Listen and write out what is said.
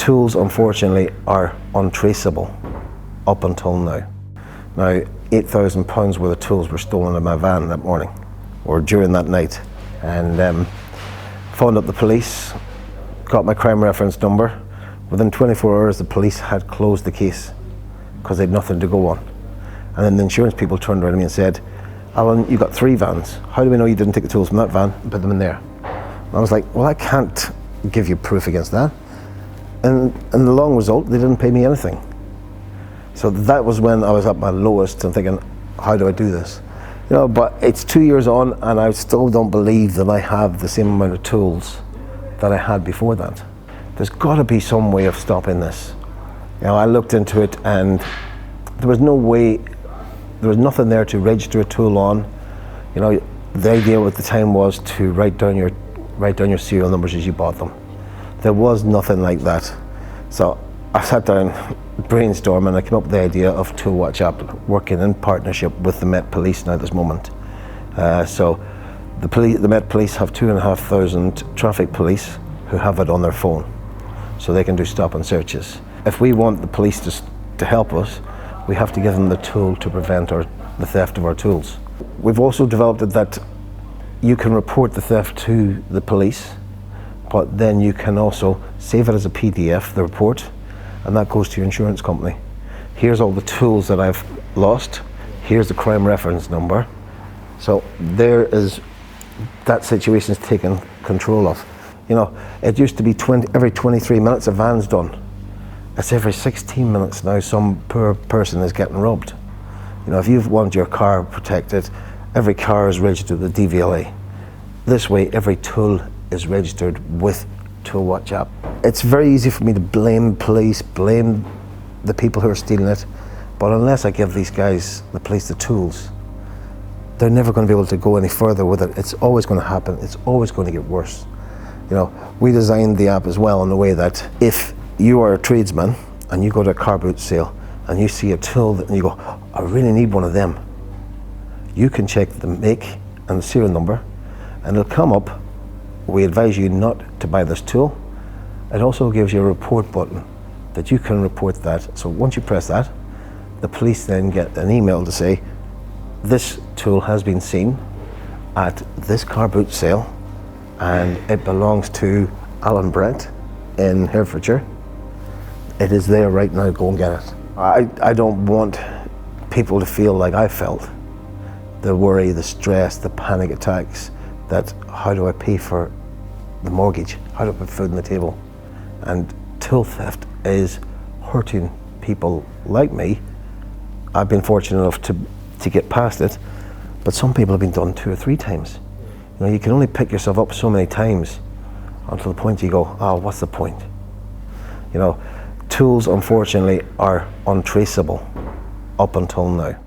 Tools, unfortunately, are untraceable up until now. Now, £8,000 worth of tools were stolen in my van that morning, or during that night, and phoned up the police, got my crime reference number. Within 24 hours, the police had closed the case because they had nothing to go on. And then the insurance people turned around to me and said, "Alan, you got 3 vans. How do we know you didn't take the tools from that van and put them in there?" And I was like, well, I can't give you proof against that. And in the long result, they didn't pay me anything. So that was when I was at my lowest and thinking, how do I do this? You know, but it's 2 years on and I still don't believe that I have the same amount of tools that I had before that. There's got to be some way of stopping this. You know, I looked into it and there was no way, there was nothing there to register a tool on. You know, the idea at the time was to write down your serial numbers as you bought them. There was nothing like that. So I sat down, brainstormed, and I came up with the idea of Tool Watch app, working in partnership with the Met Police now at this moment. So the Met Police have 2,500 traffic police who have it on their phone, so they can do stop and searches. If we want the police to help us, we have to give them the tool to prevent the theft of our tools. We've also developed it that you can report the theft to the police, but then you can also save it as a PDF, the report, and that goes to your insurance company. Here's all the tools that I've lost. Here's the crime reference number. So there is, that situation's taken control of. You know, it used to be every 23 minutes a van's done. It's every 16 minutes now some poor person is getting robbed. You know, if you want your car protected, every car is registered with the DVLA. This way, every tool is registered with Tool Watch app. It's very easy for me to blame police, blame the people who are stealing it, but unless I give these guys, the police, the tools, they're never going to be able to go any further with it. It's always going to happen. It's always going to get worse. You know, we designed the app as well in a way that if you are a tradesman and you go to a car boot sale and you see a tool and you go, I really need one of them, you can check the make and the serial number and it'll come up. We advise you not to buy this tool. It also gives you a report button that you can report that. So once you press that, the police then get an email to say, this tool has been seen at this car boot sale and it belongs to Alan Brent in Herefordshire. It is there right now, go and get it. I don't want people to feel like I felt. The worry, the stress, the panic attacks, that how do I pay for the mortgage? How do I put food on the table? And tool theft is hurting people like me. I've been fortunate enough to get past it, but some people have been done 2 or 3 times. You know, you can only pick yourself up so many times until the point you go, oh, what's the point? You know, tools unfortunately are untraceable up until now.